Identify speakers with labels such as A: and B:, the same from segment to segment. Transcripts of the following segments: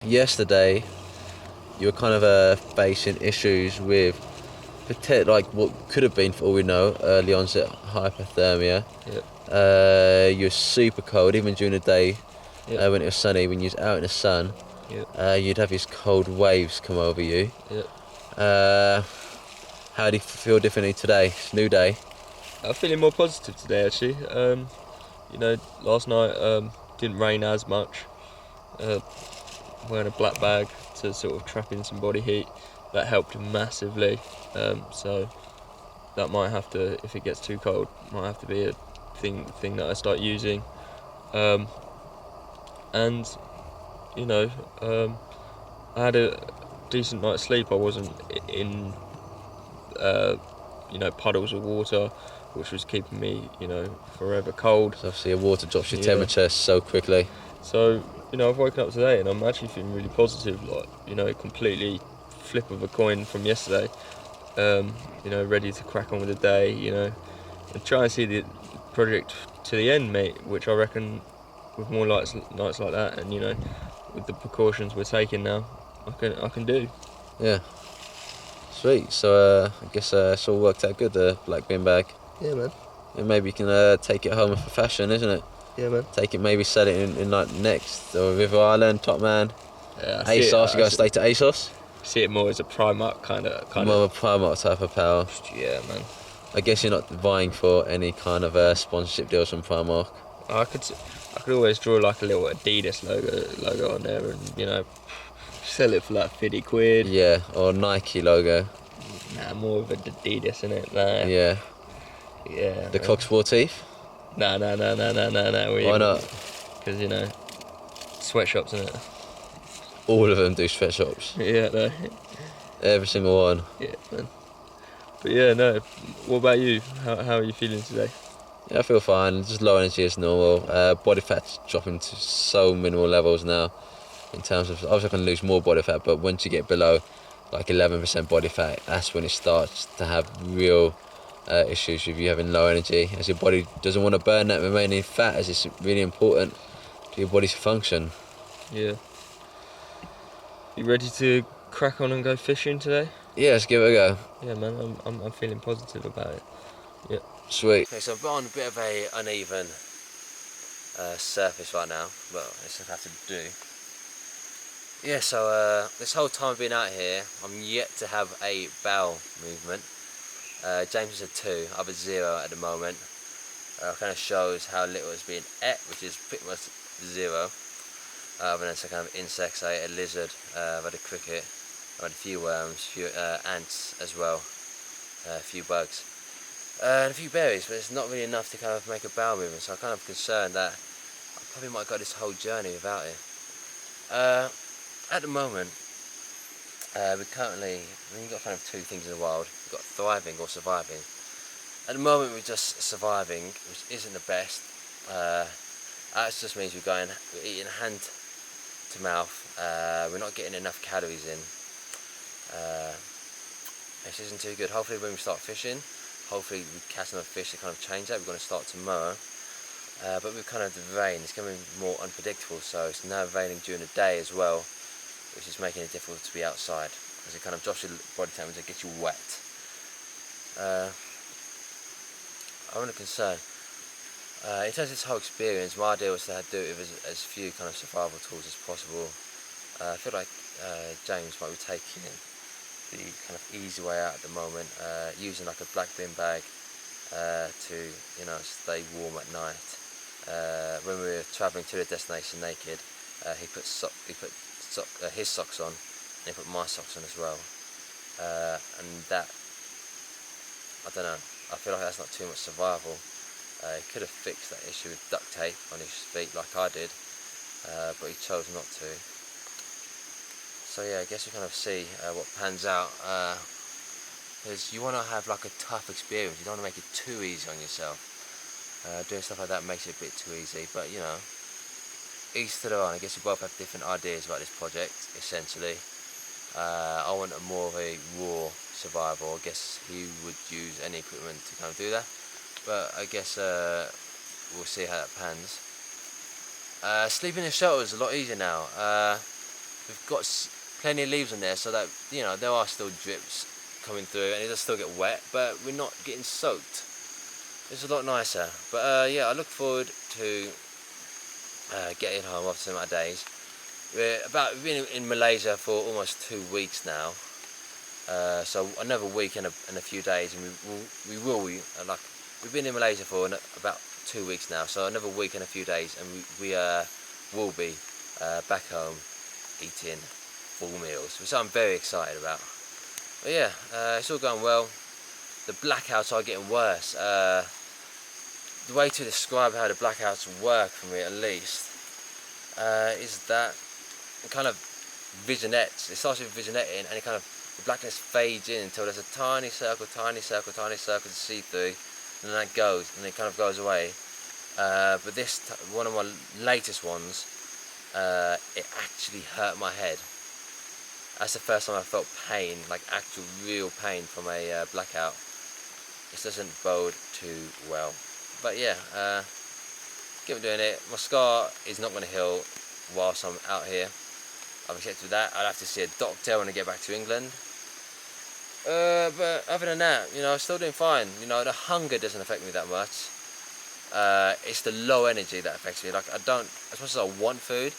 A: Yesterday, you were kind of facing issues with like what could have been, for all we know, early onset hypothermia.
B: Yep.
A: You're super cold, even during the day.
B: Yep.
A: When it was sunny, when you was out in the sun,
B: Yep.
A: you'd have these cold waves come over you.
B: Yep.
A: Uh, how do you feel differently today? It's a new day.
B: I'm feeling more positive today, actually. Last night didn't rain as much. Uh, Wearing a black bag to sort of trap in some body heat, that helped massively. So that might have to, if it gets too cold, might have to be a thing that I start using. Um, and you know, I had a decent night's sleep. I wasn't in puddles of water, which was keeping me, forever cold.
A: So obviously, water drops your
B: Yeah.
A: temperature so quickly.
B: So, I've woken up today and I'm actually feeling really positive, completely flip of a coin from yesterday. Ready to crack on with the day, and try and see the project to the end, mate, which I reckon with more nights like that and, with the precautions we're taking now, I can do.
A: Yeah, sweet. So I guess it's all worked out good. The black bin bag.
B: Yeah, man.
A: And maybe you can take it home for fashion, isn't it?
B: Yeah, man.
A: Take it, maybe sell it in like Next or River Island, Top Man.
B: Yeah,
A: ASOS, you go straight to ASOS.
B: See it more as a Primark kind of.
A: More of a Primark type of power.
B: Yeah, man.
A: I guess you're not vying for any kind of sponsorship deals from Primark.
B: I could always draw like a little Adidas logo on there, and sell it for like 50 quid.
A: Yeah, or Nike logo.
B: Nah, more of an Adidas, innit? Nah.
A: Yeah.
B: Yeah.
A: The cock sportif.
B: Nah.
A: Why not?
B: Because sweatshops, innit?
A: All of them do sweatshops.
B: Yeah, no.
A: Every single one.
B: Yeah, man. But yeah, no. What about you? How are you feeling today?
A: Yeah, I feel fine. Just low energy as normal. Body fat's dropping to so minimal levels now. In terms of, obviously I can lose more body fat, but once you get below like 11% body fat, that's when it starts to have real issues with you having low energy, as your body doesn't want to burn that remaining fat, as it's really important to your body's function.
B: Yeah. You ready to crack on and go fishing today?
A: Yeah, let's give it a go.
B: Yeah, man. I'm feeling positive about it. Yeah.
A: Sweet. Okay, so I'm on a bit of a uneven surface right now, but it's just have to do. Yeah, so this whole time I've been out here, I'm yet to have a bow movement. James is a 2, I'm a 0 at the moment. Kind of shows how little has been ate, which is pretty much 0. Other than some kind of insects, I ate a lizard, I've had a cricket, I've had a few worms, a few ants as well, a few bugs, and a few berries, but it's not really enough to kind of make a bow movement, so I'm kind of concerned that I probably might go this whole journey without it. At the moment, we've got kind of two things in the wild. We've got thriving or surviving. At the moment, we're just surviving, which isn't the best. That just means we're eating hand to mouth. We're not getting enough calories in. This isn't too good. Hopefully, when we start fishing, hopefully we catch enough fish to kind of change that. We're going to start tomorrow. But with kind of the rain, it's becoming more unpredictable. So it's now raining during the day as well, which is making it difficult to be outside, because it kind of drops your body temperature, gets you wet. I'm under concern. In terms of this whole experience, my idea was to do it with as few kind of survival tools as possible. I feel like James might be taking the kind of easy way out at the moment, using like a black bin bag to stay warm at night. When we were travelling to the destination naked, he put his socks on, and he put my socks on as well. And that, I don't know, I feel like that's not too much survival. He could have fixed that issue with duct tape on his feet like I did, but he chose not to. So yeah, I guess we kind of see what pans out, because you want to have like a tough experience. You don't want to make it too easy on yourself. Doing stuff like that makes it a bit too easy, but each to their own. I guess we both have different ideas about this project, essentially. I want more of a raw survival. I guess he would use any equipment to kind of do that, but I guess we'll see how that pans. Sleeping in the shelter is a lot easier now. we've got plenty of leaves on there, so that there are still drips coming through, and it does still get wet, but we're not getting soaked. It's a lot nicer. But yeah, I look forward to getting home after my days. We've been in Malaysia for almost 2 weeks now, so another week and a few days, and we've been in Malaysia for about 2 weeks now, so another week and a few days, and we will be back home eating full meals, which I'm very excited about. But yeah, it's all going well. The blackouts are getting worse. The way to describe how the blackouts work for me, at least, is that it kind of visionettes. It starts with visionetting, and the blackness fades in until there's a tiny circle to see through, and then that goes, and it kind of goes away. But one of my latest ones, it actually hurt my head. That's the first time I felt pain, like actual real pain from a blackout. This doesn't bode too well. But yeah, keep on doing it. My scar is not going to heal whilst I'm out here. I've accepted that. I'll have to see a doctor when I get back to England. But other than that, I'm still doing fine. The hunger doesn't affect me that much. It's the low energy that affects me. Like, as much as I want food,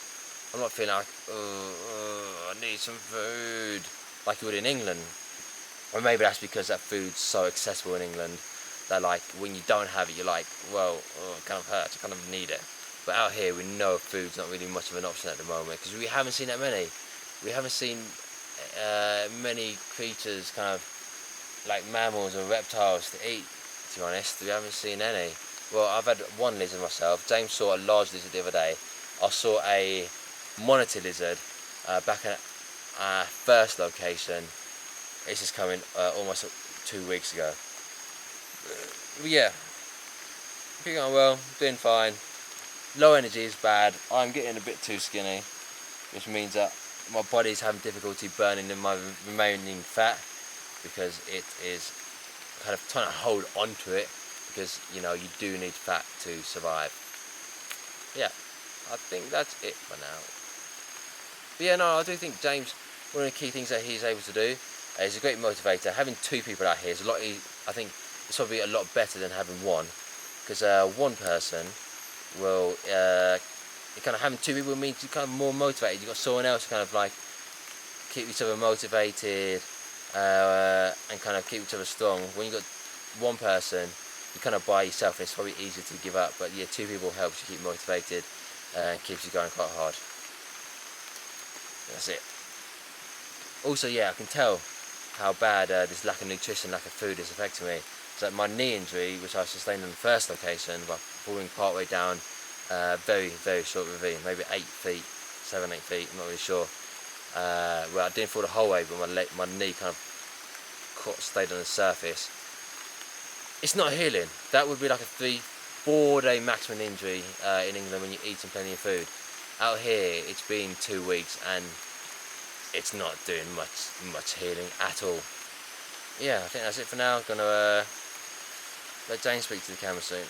A: I'm not feeling like, I need some food, like you would in England. Or maybe that's because that food's so accessible in England that, like, when you don't have it, you're like, well, it kind of hurts, I kind of need it. But out here, we know food's not really much of an option at the moment, because we haven't seen that many. We haven't seen many creatures, kind of like mammals or reptiles, to eat, to be honest. We haven't seen any. Well, I've had one lizard myself. James saw a large lizard the other day. I saw a monitor lizard back at our first location. This is coming almost 2 weeks ago. But yeah, keep going well, doing fine. Low energy is bad. I'm getting a bit too skinny, which means that my body's having difficulty burning my remaining fat, because it is kind of trying to hold onto it, because you do need fat to survive. Yeah, I think that's it for now. But yeah, no, I do think James, one of the key things that he's able to do is a great motivator. Having 2 people out here is I think it's probably a lot better than having one, because one person will, kind of having 2 people means you're kind of more motivated. You've got someone else to kind of like keep each other motivated and kind of keep each other strong. When you've got one person, you're kind of by yourself, and it's probably easier to give up. But yeah, 2 people helps you keep motivated and keeps you going quite hard. That's it. Also, yeah, I can tell how bad this lack of nutrition, lack of food is affecting me. So my knee injury, which I sustained on the first location by falling partway down very, very short ravine, maybe 8 feet, 7, 8 feet, I'm not really sure. Well, I didn't fall the whole way, but my knee kind of stayed on the surface. It's not healing. That would be like a 3-4 day maximum injury in England when you're eating plenty of food. Out here, it's been 2 weeks, and it's not doing much healing at all. Yeah, I think that's it for now. I'm gonna let Jane speak to the camera soon.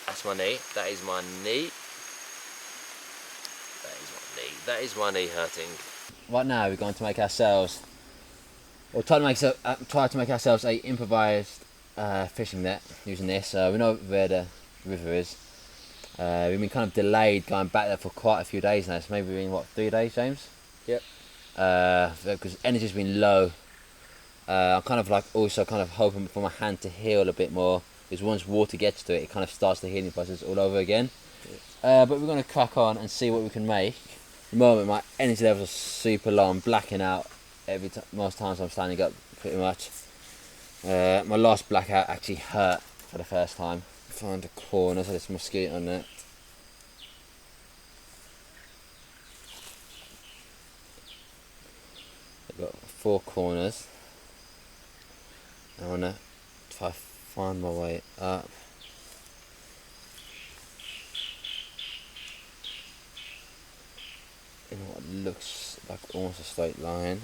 A: That's my knee. That is my knee. That is my knee. That is my knee hurting. Right now, we're going to make ourselves, or try to make ourselves a improvised fishing net using this. We know where the river is. We've been kind of delayed going back there for quite a few days now. It's maybe been, what, 3 days, James?
B: Yep.
A: Because energy's been low. I'm kind of like also kind of hoping for my hand to heal a bit more, because once water gets to it, it kind of starts the healing process all over again. But we're going to crack on and see what we can make. At the moment, my energy levels are super low. I'm blacking out most times I'm standing up, pretty much. My last blackout actually hurt for the first time. Find a corner, so there's a mosquito on it. I've got 4 corners. I want to try to find my way up. In what looks like almost a straight line.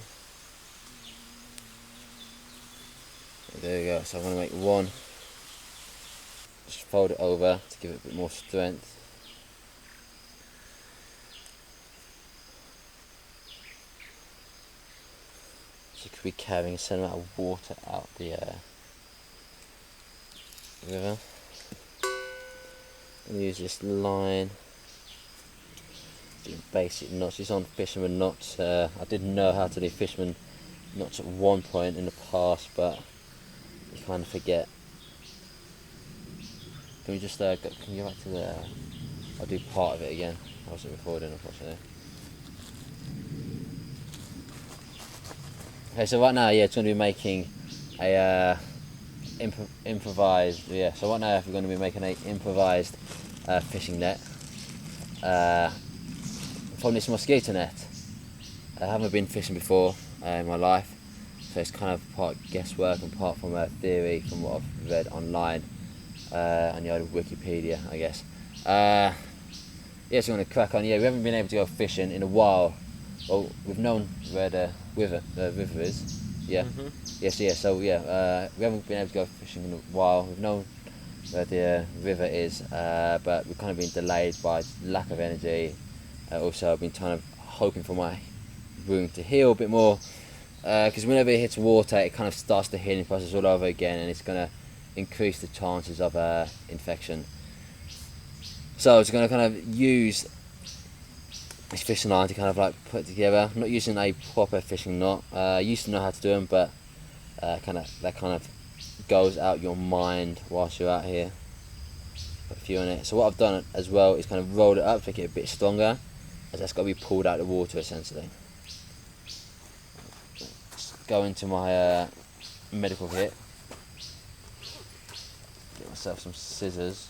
A: There we go, so I'm going to make one. Just fold it over to give it a bit more strength. So you could be carrying a certain amount of water out the river. And use this line, doing basic knots. It's on fisherman knots. I didn't know how to do fisherman knots at one point in the past, but you kind of forget. Can we just can you go back to the? I'll do part of it again. I wasn't recording, unfortunately. Okay, so right now, it's going to be making a improvised. Yeah, so right now we're going to be making an improvised fishing net from this mosquito net. I haven't been fishing before in my life, so it's kind of part guesswork and part from a theory from what I've read online on the old Wikipedia, I guess. So I'm going to crack on. Yeah, we haven't been able to go fishing in a while. Well, we've known where the river is. Yeah.
B: Mm-hmm.
A: So we haven't been able to go fishing in a while. We've known where the river is, but we've kind of been delayed by lack of energy. Also, I've been kind of hoping for my wound to heal a bit more, because whenever it hits water, it kind of starts the healing process all over again, and it's going to increase the chances of infection. So I was going to kind of use this fishing line to kind of like put it together. I'm not using a proper fishing knot. I used to know how to do them, but that kind of goes out your mind whilst you're out here. Put a few on it. So what I've done as well is kind of roll it up to make it a bit stronger, as that's got to be pulled out of the water essentially. Just go into my medical kit. Get myself some scissors,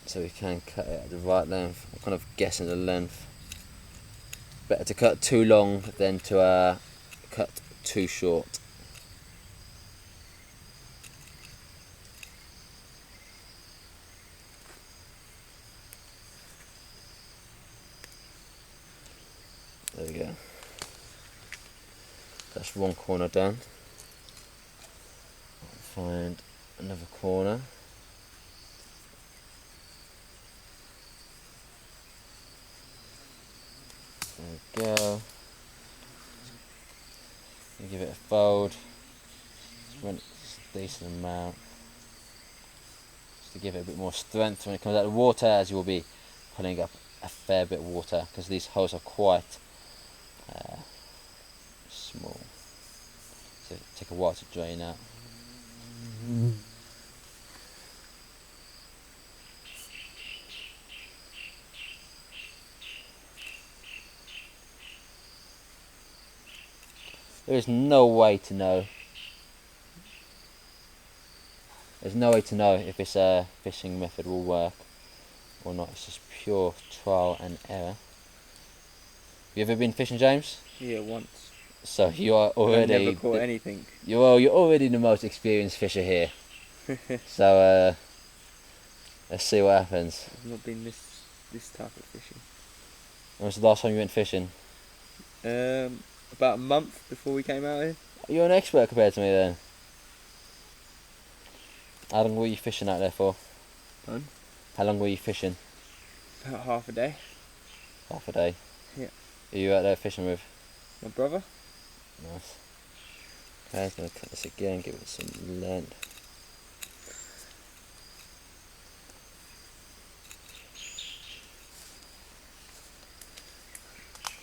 A: so we can cut it at the right length. I'm kind of guessing the length. Better to cut too long than to cut too short. There we go. That's one corner done. Find another corner. There we go. Give it a fold. Just a decent amount. Just to give it a bit more strength when it comes out of the water, as you will be pulling up a fair bit of water, because these holes are quite small. So it take a while to drain out. There is no way to know. There's no way to know if this fishing method will work or not. It's just pure trial and error. You ever been fishing, James?
B: Yeah, once.
A: So you are already.
B: I've never caught anything.
A: You're already the most experienced fisher here. So let's see what happens.
B: I've not been this type of fishing.
A: When was the last time you went fishing?
B: About a month before we came out here.
A: You're an expert compared to me then. How long were you fishing out there for?
B: Pardon?
A: How long were you fishing?
B: About half a day.
A: Half a day.
B: Yeah.
A: Who are you out there fishing with?
B: My brother.
A: Nice. Okay, I'm going to cut this again, give it some length.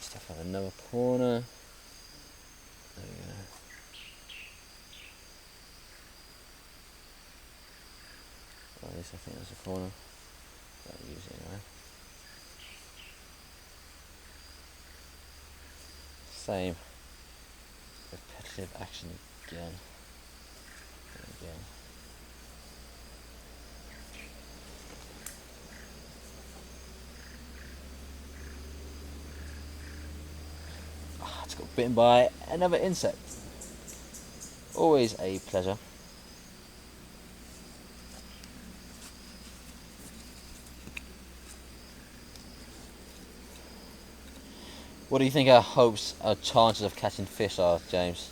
A: Stuff out another corner. There we go. Well, at least I think there's a corner. Don't use it anyway. Same repetitive action again and again. It's got bitten by another insect. Always a pleasure. What do you think our chances of catching fish are, James?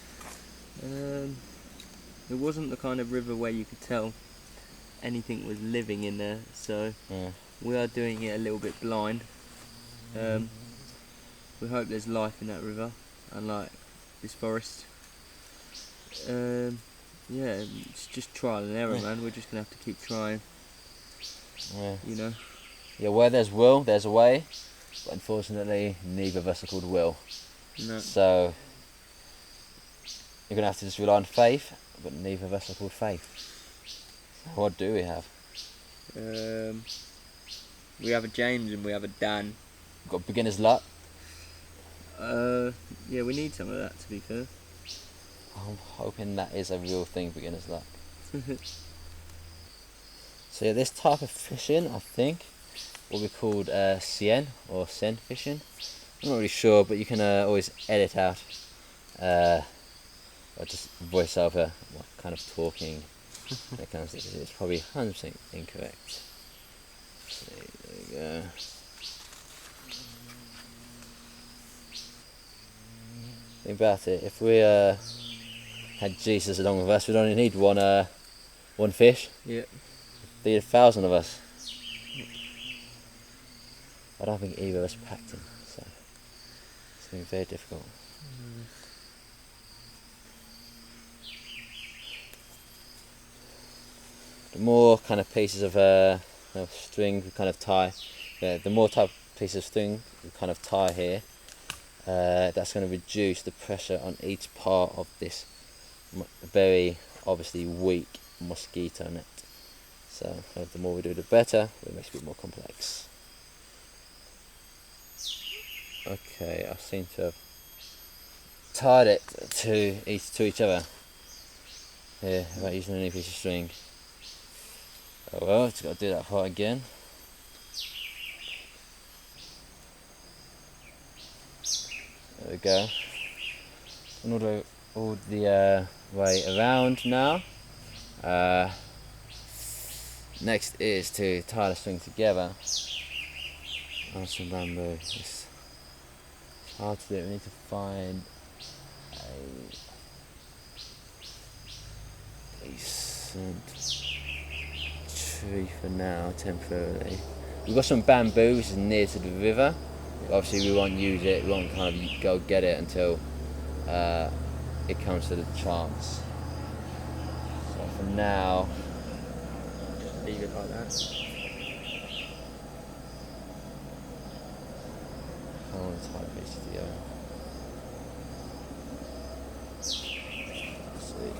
B: It wasn't the kind of river where you could tell anything was living in there, so
A: Yeah.
B: we are doing it a little bit blind. we hope there's life in that river, unlike this forest. Yeah, it's just trial and error, man. We're just gonna have to keep trying.
A: Yeah.
B: You know.
A: Yeah, where there's will, there's a way. But unfortunately, neither of us are called Will.
B: No.
A: So you're gonna have to just rely on faith, but neither of us are called Faith. What do we have?
B: We have a James and we have a Dan.
A: We've got beginner's luck.
B: Yeah, we need some of that, to be fair.
A: I'm hoping that is a real thing, beginner's luck. So yeah, this type of fishing, I think, will be called Cien or Sen fishing. I'm not really sure, but you can always edit out or just voice over what kind of talking that kind of stuff. It's probably 100% incorrect. So, there you go. Think about it. If we had Jesus along with us, we'd only need one fish.
B: Yeah.
A: Feed 1,000 of us. I don't think either of us packed him, so it's going to be very difficult. The more kind of pieces of string we kind of tie, the more type of pieces of string we kind of tie here, that's going to reduce the pressure on each part of this very obviously weak mosquito net. So the more we do, the better. It makes it a bit more complex. Okay, I seem to have tied it to each other here without using any piece of string. Oh well, just got to do that part again. There we go. And all the way around now. Next is to tie the string together on some bamboo. It's hard to do. We need to find a decent tree for now, temporarily. We've got some bamboo which is near to the river. Obviously we won't use it, we won't kind of go get it until it comes to the chance. So for now, just leave it like that. I want to tie pieces together. Let's see.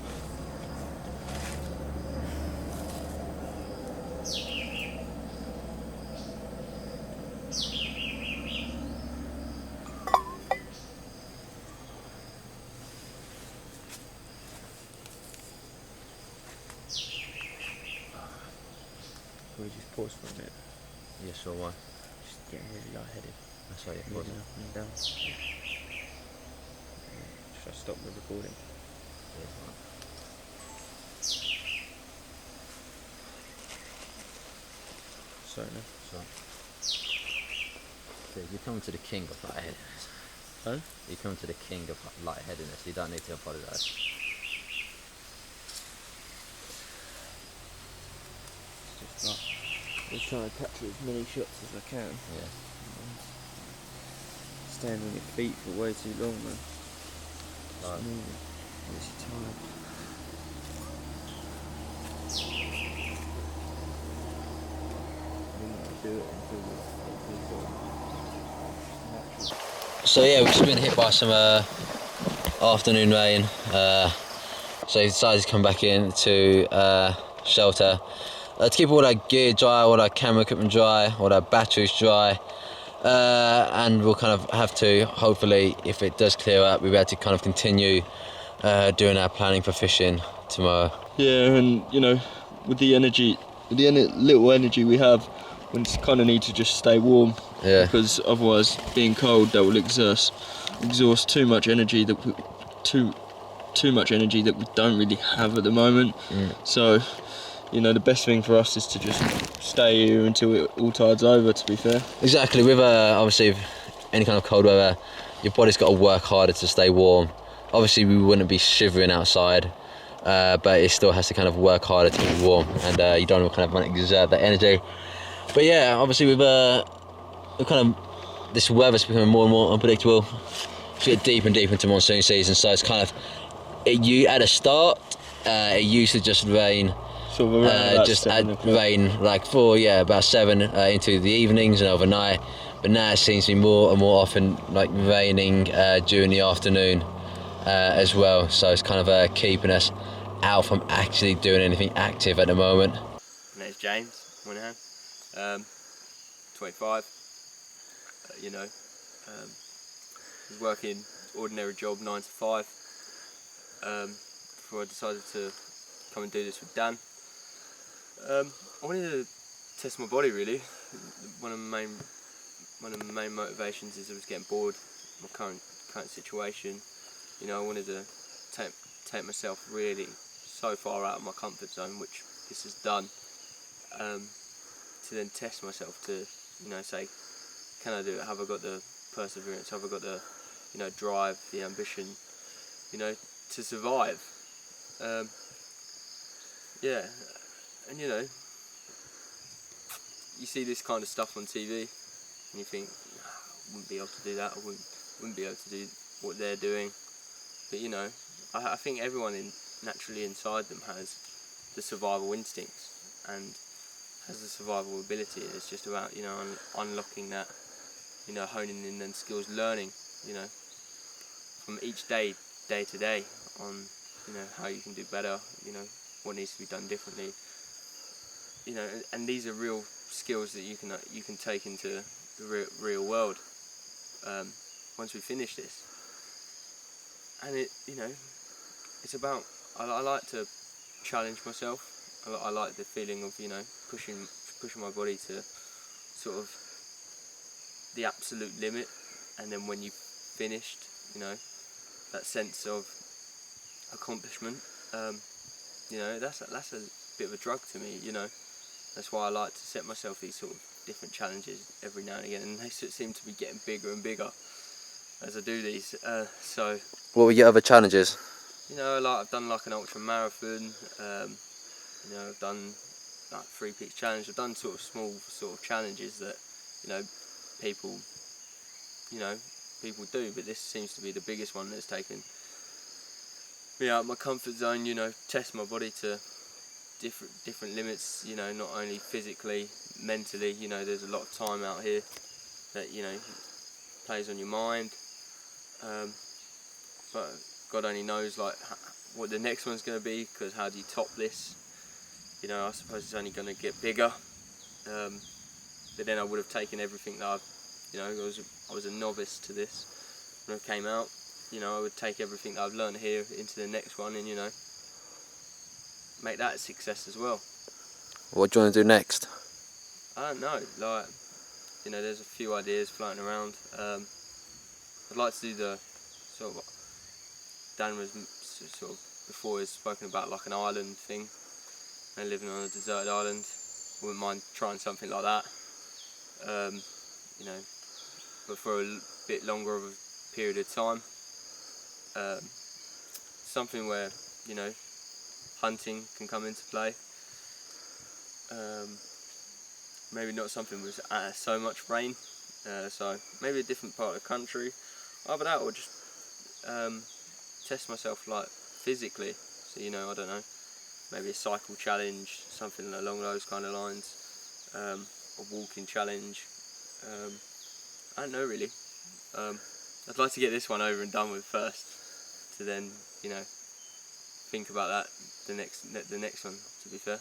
B: Can we just pause for a minute?
A: Yeah, sure, why?
B: Just getting really lightheaded.
A: That's right, yeah,
B: Moving
A: pause.
B: up and down. Should I stop the recording? Sorry, no.
A: So you're coming to the king of lightheadedness.
B: Huh?
A: You're coming to the king of lightheadedness. You don't need to apologise.
B: Just trying to capture as many shots as I can.
A: Yeah.
B: Stand on your feet for way too long, man.
A: Right.
B: Just moving. Makes you tired.
A: So yeah, we've just been hit by some afternoon rain. So we decided to come back in to shelter to keep all our gear dry, all our camera equipment dry, all our batteries dry. And we'll kind of have to, hopefully, if it does clear up, we'll be able to kind of continue doing our planning for fishing tomorrow.
B: Yeah, and you know, with the little energy we have, we kind of need to just stay warm.
A: Yeah.
B: Because otherwise, being cold, that will exhaust too much energy that too much energy that we don't really have at the moment. So, you know, the best thing for us is to just stay here until it all tides over, to be fair.
A: Exactly. With obviously with any kind of cold weather, your body's got to work harder to stay warm. Obviously, we wouldn't be shivering outside, but it still has to kind of work harder to be warm, and you don't kind of want to exert that energy. But yeah, obviously we've kind of this weather's becoming more and more unpredictable. It's getting deeper and deeper into monsoon season, so it's kind of at the start it used to just rain.
B: Sort of around
A: Just rain like about 7 into the evenings and overnight, but now it seems to be more and more often like raining during the afternoon as well, so it's kind of keeping us out from actually doing anything active at the moment.
B: My name's James Moynihan, 25, was working ordinary job 9 to 5 before I decided to come and do this with Dan. I wanted to test my body really. One of the main motivations is I was getting bored of my current situation. I wanted to take myself really so far out of my comfort zone, which this has done, to then test myself to say, can I do it? Have I got the perseverance? Have I got the drive, the ambition, to survive? And you see this kind of stuff on TV and you think, I wouldn't be able to do that, I wouldn't be able to do what they're doing. But I think everyone naturally inside them has the survival instincts and has the survival ability. It's just about unlocking that, honing in them skills, learning from each day to day on how you can do better, what needs to be done differently, and these are real skills that you can take into the real world once we finish this. And it's about, I like to challenge myself. I like the feeling of pushing my body to sort of the absolute limit, and then when you've finished, that sense of accomplishment, that's a bit of a drug to me. That's why I like to set myself these sort of different challenges every now and again, and they seem to be getting bigger and bigger as I do these. So
A: what were your other challenges?
B: I've done like an ultra marathon. I've done like 3 peaks challenge. I've done sort of small sort of challenges that people do, but this seems to be the biggest one that's taken me out of my comfort zone. Test my body to different limits. Not only physically, mentally. There's a lot of time out here that plays on your mind. But God only knows what the next one's going to be, because how do you top this? I suppose it's only going to get bigger. But then I would have taken everything that I was a novice to this when I came out. I would take everything that I've learned here into the next one and make that a success as well.
A: What do you want to do next?
B: I don't know. There's a few ideas floating around. I'd like to do the sort of, Dan was sort of before has spoken about like an island thing, living on a deserted island. Wouldn't mind trying something like that. But for a bit longer of a period of time. Something where hunting can come into play. Maybe not something with so much rain. So maybe a different part of the country. Either that or just test myself physically. So I don't know, maybe a cycle challenge, something along those kind of lines. A walking challenge. I don't know really. I'd like to get this one over and done with first, to then think about that the next one. To be fair.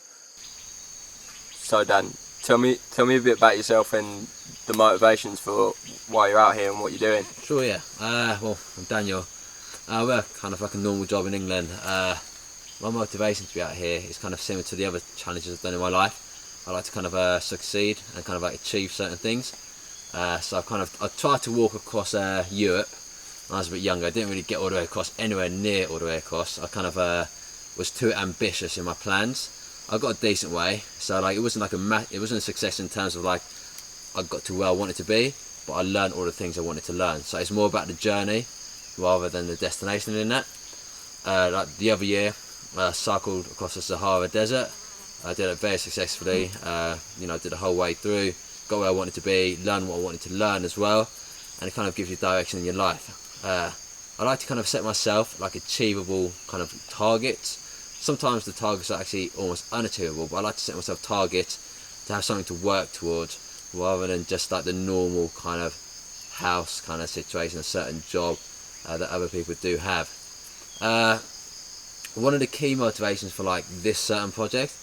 B: So Dan, tell me a bit about yourself and the motivations for why you're out here and what you're doing.
A: Sure, yeah. Well, I'm Daniel. I work kind of like a normal job in England. My motivation to be out here is kind of similar to the other challenges I've done in my life. I like to kind of succeed and kind of achieve certain things. So I tried to walk across Europe when I was a bit younger. I didn't really get all the way across, anywhere near all the way across. I kind of was too ambitious in my plans. I got a decent way, so it wasn't it wasn't a success in terms of I got to where I wanted to be, but I learned all the things I wanted to learn. So it's more about the journey rather than the destination in that. The other year, I cycled across the Sahara Desert. I did it very successfully. Did the whole way through. got where I wanted to be, learn what I wanted to learn as well, and it kind of gives you direction in your life. I like to kind of set myself like achievable kind of targets. Sometimes the targets are actually almost unachievable, but I like to set myself targets to have something to work towards, rather than just like the normal kind of house kind of situation, a certain job that other people do have. One of the key motivations for like this certain project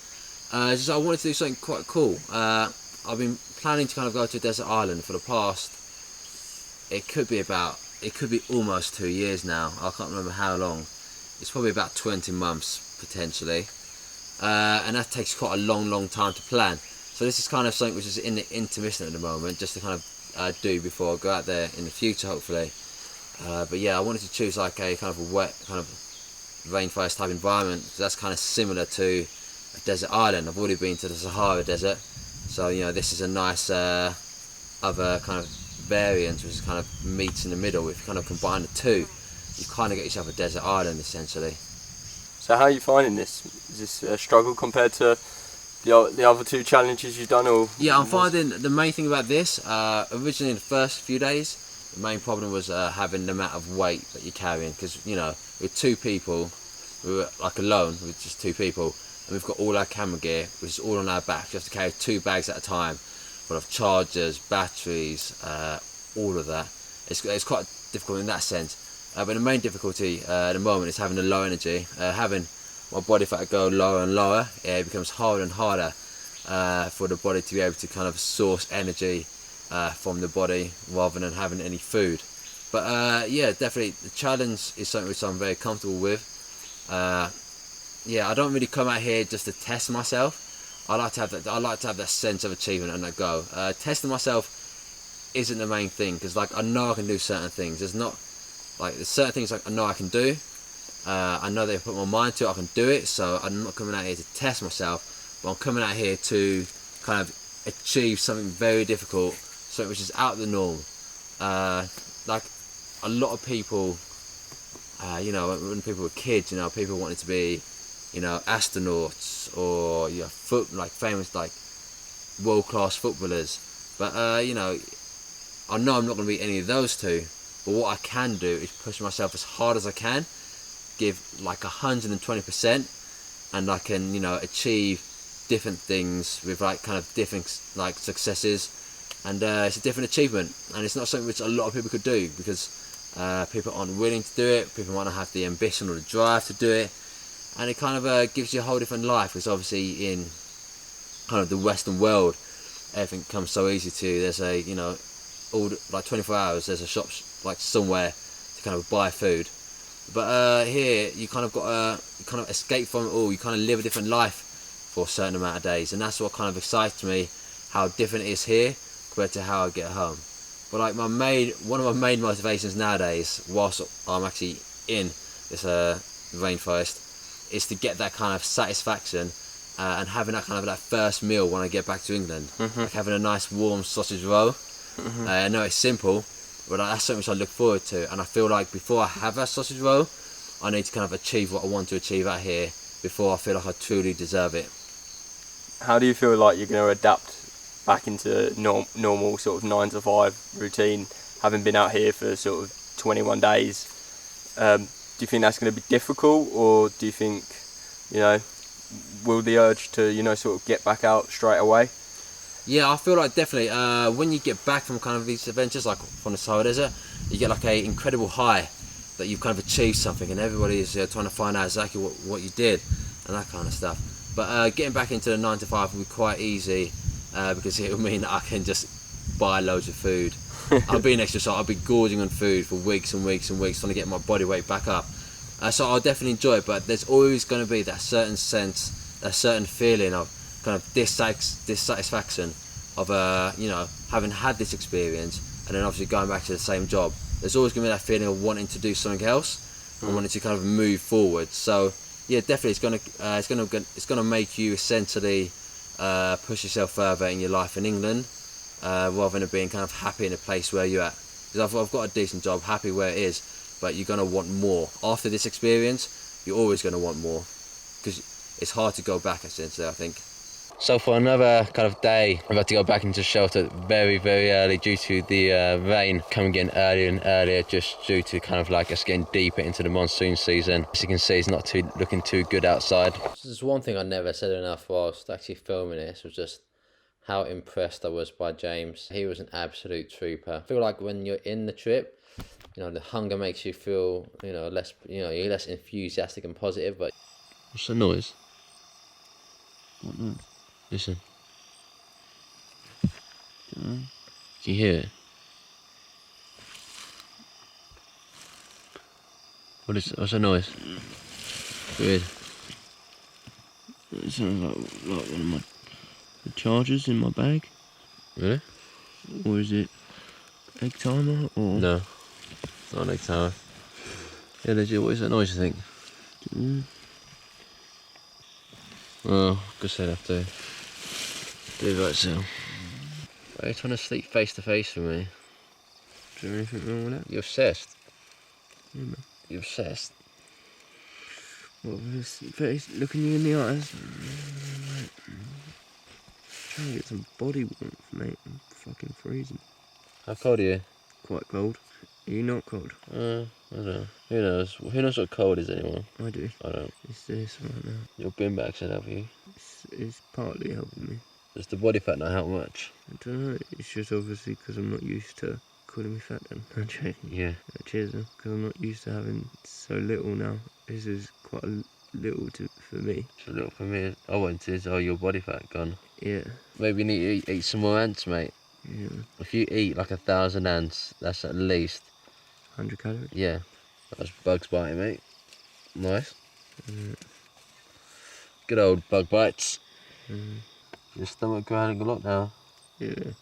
A: is just I wanted to do something quite cool. I've been planning to kind of go to a desert island for the past, it could be almost 2 years now. I can't remember how long. It's probably about 20 months potentially, and that takes quite a long time to plan. So this is kind of something which is in the intermission at the moment, just to kind of do before I go out there in the future, hopefully. But yeah, I wanted to choose like a kind of a wet kind of rainforest type environment, because that's kind of similar to a desert island. I've already been to the Sahara Desert, so you know this is a nice other kind of variant, which is kind of meets in the middle. If you kind of combine the two, you kind of get yourself a desert island essentially.
B: So how are you finding this? Is this a struggle compared to the other two challenges you've done? Or
A: yeah, I'm finding the main thing about this, originally in the first few days, the main problem was having the amount of weight that you're carrying, because you know, with 2 people, we were like alone with just 2 people, and we've got all our camera gear, which is all on our backs. You have to carry 2 bags at a time, full of chargers, batteries, all of that. It's quite difficult in that sense. But the main difficulty at the moment is having the low energy, having my body fat go lower and lower. It becomes harder and harder for the body to be able to kind of source energy from the body rather than having any food. But yeah, definitely the challenge is something which I'm very comfortable with. Yeah, I don't really come out here just to test myself. I like to have that sense of achievement and that go. Testing myself isn't the main thing, because like I know I can do certain things. There's certain things like I know I can do. I know that if I put my mind to it, I can do it. So I'm not coming out here to test myself, but I'm coming out here to kind of achieve something very difficult, something which is out of the norm. Like a lot of people, you know, when people were kids, you know, people wanted to be, you know, astronauts or you know, like famous, like world-class footballers. But you know I'm not going to be any of those two. But what I can do is push myself as hard as I can, give like 120%, and I can, you know, achieve different things with like kind of different like successes, and it's a different achievement, and it's not something which a lot of people could do, because people aren't willing to do it. People might not have the ambition or the drive to do it, and it kind of gives you a whole different life. Because obviously in kind of the Western world, everything comes so easy to you. There's a, you know, like 24 hours there's a shop like somewhere to kind of buy food. But here you kind of got to kind of escape from it all. You kind of live a different life for a certain amount of days, and that's what kind of excites me, how different it is here compared to how I get home. But like one of my main motivations nowadays, whilst I'm actually in this rainforest, is to get that kind of satisfaction and having that kind of that first meal when I get back to England. Like having a nice warm sausage roll. I know it's simple, but that's something which I look forward to, and I feel like before I have that sausage roll, I need to kind of achieve what I want to achieve out here before I feel like I truly deserve it.
B: How do you feel like you're going to adapt back into normal sort of 9 to 5 routine, having been out here for sort of 21 days? Do you think that's going to be difficult, or do you think, you know, will the urge to, you know, sort of get back out straight away?
A: Yeah, I feel like definitely when you get back from kind of these adventures, like from the Sahara Desert, you get like a incredible high that you've kind of achieved something, and everybody is trying to find out exactly what you did and that kind of stuff. But getting back into the 9 to 5 will be quite easy, because it will mean that I can just buy loads of food. I'll be an extra, so I'll be gorging on food for weeks and weeks and weeks, trying to get my body weight back up. So I'll definitely enjoy it, but there's always going to be that certain sense, that certain feeling of kind of dissatisfaction of you know, having had this experience and then obviously going back to the same job. There's always going to be that feeling of wanting to do something else and wanting to kind of move forward. So yeah, definitely it's going to make you essentially push yourself further in your life in England, rather than being kind of happy in a place where you're at. Because I've got a decent job, happy where it is, but you're going to want more. After this experience, you're always going to want more, because it's hard to go back, essentially, I think. So for another kind of day, I've had to go back into shelter very, very early due to the rain coming in earlier and earlier, just due to kind of like us getting deeper into the monsoon season. As you can see, it's not looking too good outside. There's one thing I never said enough whilst actually filming this, was just how impressed I was by James. He was an absolute trooper. I feel like when you're in the trip, you know, the hunger makes you feel, you know, less, you know, you're less enthusiastic and positive, but... What's the noise? What noise? Listen. Can you hear it? What's the noise? Weird.
B: It sounds like one of my chargers in my bag.
A: Really?
B: Or is it egg timer? Or
A: no, it's not an egg timer. Yeah, legit. What is that noise? You think? Well, guess I'd have to do that so. Are you trying to sleep face to face with me?
B: is there anything wrong with that?
A: You're obsessed.
B: Yeah, man.
A: You're obsessed.
B: What with this face looking you in the eyes? Trying to get some body warmth, mate. I'm fucking freezing.
A: How cold are you?
B: Quite cold. Are you not cold?
A: I don't know. Who knows? Who knows what cold is anymore?
B: I do.
A: I don't.
B: It's this right now.
A: Your bin bag should help you.
B: It's partly helping me.
A: Does the body fat not help much?
B: I don't know. It's just obviously because I'm not used to calling me fat then. I'm joking.
A: Yeah.
B: Cheers, because I'm not used to having so little now. This is quite a little for me.
A: It's a little for me. I want to. Oh, your body fat gone.
B: Yeah.
A: Maybe you need to eat some more ants, mate.
B: Yeah.
A: If you eat like 1,000 ants, that's at least
B: 100 calories.
A: Yeah. That's bugs biting, mate. Nice. Good old bug bites. Your stomach growling a lot now.
B: Yeah.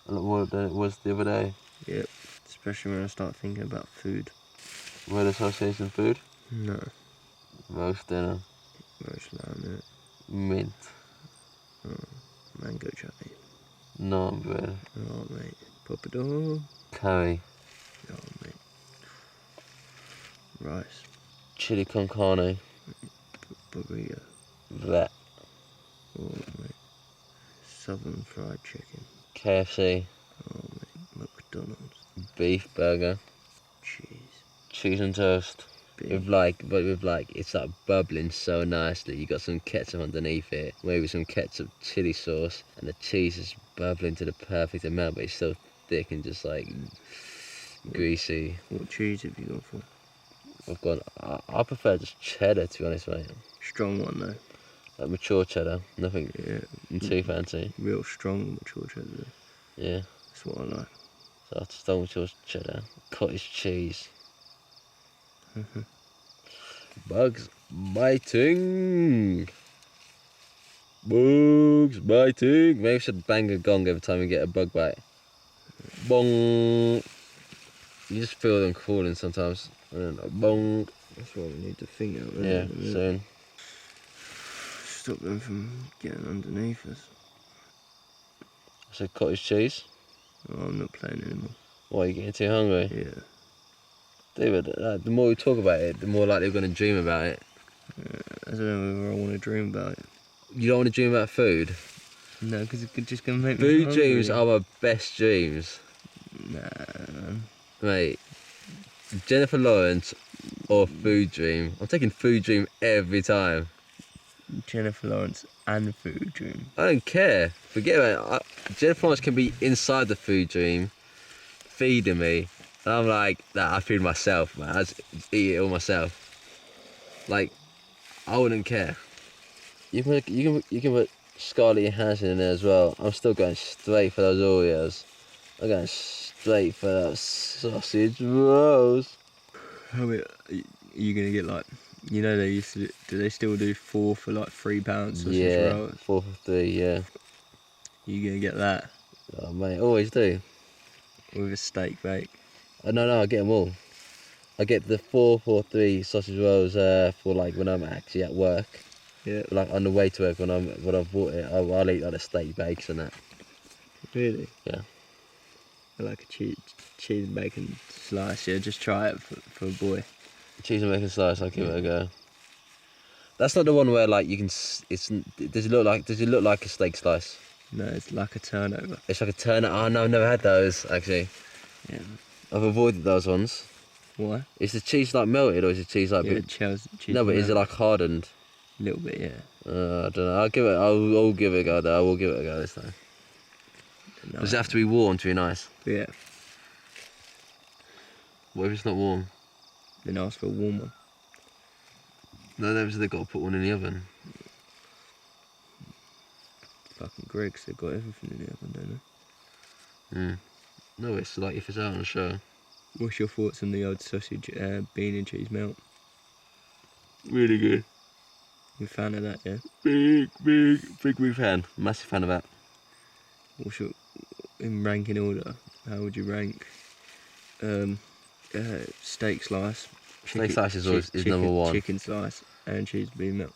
A: A lot more than it was the other day.
B: Yep. Especially when I start thinking about food.
A: Word association food?
B: No.
A: Roast dinner.
B: Roast lamb,
A: Mint.
B: mango chutney.
A: Naan bread.
B: Oh, mate. Papador.
A: Curry.
B: Oh, mate. Rice.
A: Chili con carne.
B: Burrito.
A: That.
B: Oh, mate. Southern fried chicken.
A: KFC.
B: Oh, mate. McDonald's.
A: Beef burger.
B: Cheese.
A: Cheese and toast.
B: Beef.
A: With it's like bubbling so nicely. You got some ketchup underneath it, maybe some ketchup chili sauce, and the cheese is bubbling to the perfect amount, but it's still thick and just like greasy.
B: What cheese have you gone for?
A: I prefer just cheddar, to be honest, mate.
B: Strong one though.
A: Like mature cheddar, nothing too fancy.
B: Real strong mature cheddar.
A: Yeah.
B: That's what I like.
A: So I just don't mature cheddar. Cottage cheese. Bugs biting. Bugs biting. Maybe we should bang a gong every time we get a bug bite. Bong. You just feel them calling sometimes. I don't know. Bong.
B: That's why we need to think out there.
A: Yeah, soon.
B: Stop them from getting underneath us.
A: I said cottage cheese.
B: Oh, I'm not playing anymore.
A: Why, are you getting too hungry?
B: Yeah.
A: David, the more we talk about it, the more likely we're going to dream about it.
B: I don't know whether I want to dream about it.
A: You don't want to dream about food?
B: No, because it's just going to make me
A: Food
B: hungry.
A: dreams are my best dreams.
B: Nah, man.
A: Mate, Jennifer Lawrence or food dream. I'm taking food dream every time.
B: Jennifer Lawrence and food dream.
A: I don't care. Forget about it. Jennifer Lawrence can be inside the food dream, feeding me. And I'm like, nah, I feed myself, man. I just eat it all myself. Like, I wouldn't care. You can put Scarlett Johansson in there as well. I'm still going straight for those Oreos. I'm going straight for those sausage rolls.
B: How are you going to get like, you know they used to do they still do 4 for like £3 sausage rolls?
A: 4 for 3, yeah.
B: You going to get that?
A: Oh, mate, always do.
B: With a steak bake?
A: No, I get them all. I get the 4 for 3 sausage rolls for like when I'm actually at work.
B: Yeah.
A: Like on the way to work when I've bought it, I'll eat like the steak bakes and that.
B: Really?
A: Yeah.
B: I like a cheese and bacon slice. Yeah, just try it for a boy.
A: Cheese and bacon slice, I'll give it a go. That's not the one where like you can. Does it look like a steak slice?
B: No, it's like a turnover.
A: It's like a turnover. Oh no, I've never had those actually.
B: Yeah.
A: I've avoided those ones.
B: Why?
A: Is the cheese like melted or is the cheese like?
B: Yeah, cheese.
A: No, but is it like hardened?
B: A little bit, yeah.
A: I don't know. I'll give it a go though. I will give it a go this time.
B: No.
A: Does it have to be warm to be nice?
B: Yeah.
A: What if it's not warm?
B: Then ask for a warm one.
A: No, they've got to put one in the oven.
B: Fucking Greg's, they've got everything in the oven, don't they?
A: No, it's like if it's out on the show.
B: What's your thoughts on the old sausage, bean and cheese melt?
A: Really good.
B: You a fan of that, yeah?
A: Big fan. Massive fan of that.
B: What's your, in ranking order, how would you rank steak slice?
A: Steak slice is number one.
B: Chicken slice and cheese bean melt.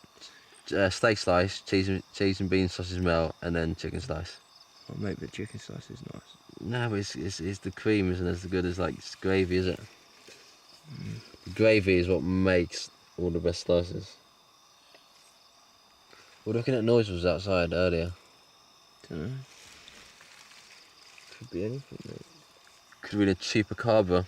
A: Steak slice, cheese and bean sausage melt, and then chicken slice.
B: Oh, maybe the chicken slice is nice.
A: No, but it's the cream isn't as good as like it's gravy, is it? The gravy is what makes all the best slices. We're looking at noises outside earlier.
B: Dunno.
A: Could be anything, mate. Could be a chupacabra.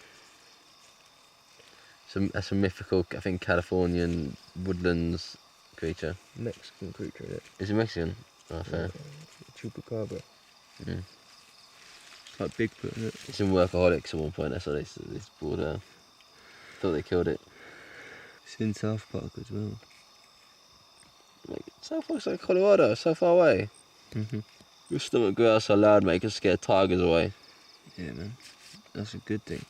A: That's a mythical, I think, Californian woodlands creature.
B: Mexican creature, yeah.
A: Is it Mexican? Oh, fair.
B: Chupacabra.
A: Mm.
B: It's like Bigfoot, isn't it?
A: It's in Workaholics at one point, that's what they brought out. Thought they killed it.
B: It's in South Park as well.
A: Like, South Park's like Colorado, so far away. Your stomach growls so loud, mate, it can scare tigers away.
B: Yeah, man. That's a good thing.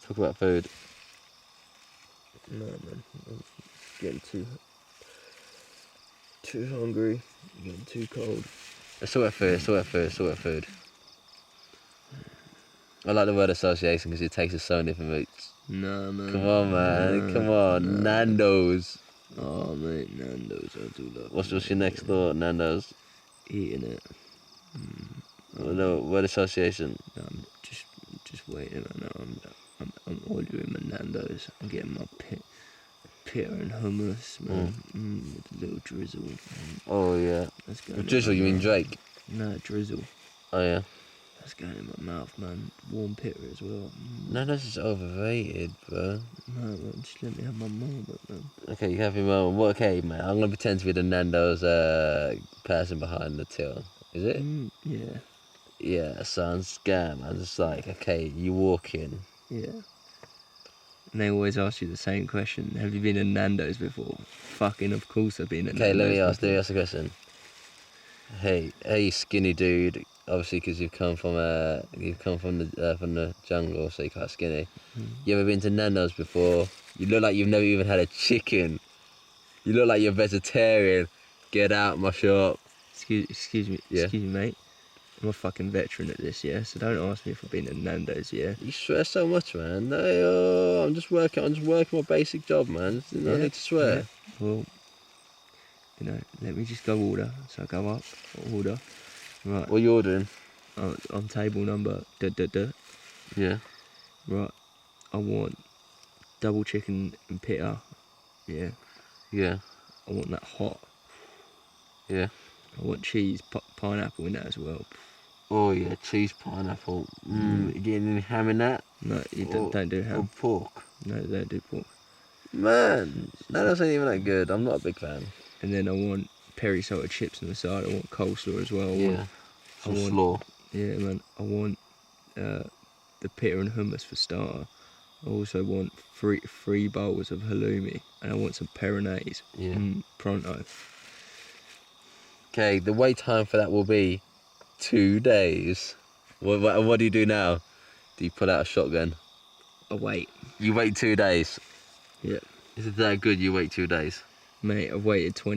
A: Talk about food.
B: No, man. I'm getting too hungry. Getting too cold.
A: It's all about food. I like the word association because it takes us so different routes.
B: Nah, man.
A: Come on, man. Come on.
B: Nah.
A: Nando's.
B: Oh, mate, Nando's. I do love
A: What's your next thought, Nando's?
B: eating it.
A: No, word association.
B: No, I'm just waiting. I know. I'm ordering my Nando's. I'm getting my pita and hummus, man. With a little drizzle.
A: Oh, yeah.
B: That's going
A: Drizzle, you mean Drake?
B: No, drizzle.
A: Oh, yeah.
B: That's going in my mouth, man. Warm pita as well.
A: Nando's is overrated, bro.
B: No, man, just let me have my moment, man.
A: Okay, you have your moment. Well, okay, man. I'm going to pretend to be the Nando's person behind the till. Is it?
B: Yeah.
A: Yeah, sounds scam. I'm just like, okay, you walk in.
B: Yeah. And they always ask you the same question. Have you been to Nando's before? Fucking, of course I've been to Nando's.
A: Okay, let me ask
B: before.
A: a question. Hey, skinny dude. Obviously, because you've come from the jungle, so you're quite skinny. You ever been to Nando's before? You look like you've never even had a chicken. You look like you're vegetarian. Get out my shop.
B: Excuse me,
A: Yeah.
B: Excuse me, mate. I'm a fucking veteran at this, yeah? So don't ask me if I've been to Nando's, yeah?
A: You swear so much, man. No, I'm just working my basic job, man. No need to swear.
B: Yeah. Well, let me just go order. So I go up, order. Right.
A: What are you ordering?
B: On table number,
A: Yeah.
B: Right. I want double chicken and pita. Yeah.
A: Yeah.
B: I want that hot.
A: Yeah.
B: I want cheese, pineapple in that as well.
A: Oh yeah, cheese, pineapple. You getting any ham in that?
B: No, you don't do ham.
A: Or pork?
B: No, they don't do pork.
A: Man, that doesn't even that good. I'm not a big fan.
B: And then I want peri salted chips on the side. I want coleslaw as well.
A: Some slaw.
B: Yeah, man. I want the pita and hummus for starter. I also want three bowls of halloumi, and I want some peronaise.
A: Yeah.
B: Pronto.
A: Okay, the wait time for that will be 2 days. What do you do now? Do you pull out a shotgun?
B: I wait.
A: You wait 2 days.
B: Yeah.
A: Is it that good? You wait 2 days.
B: Mate, I've waited 20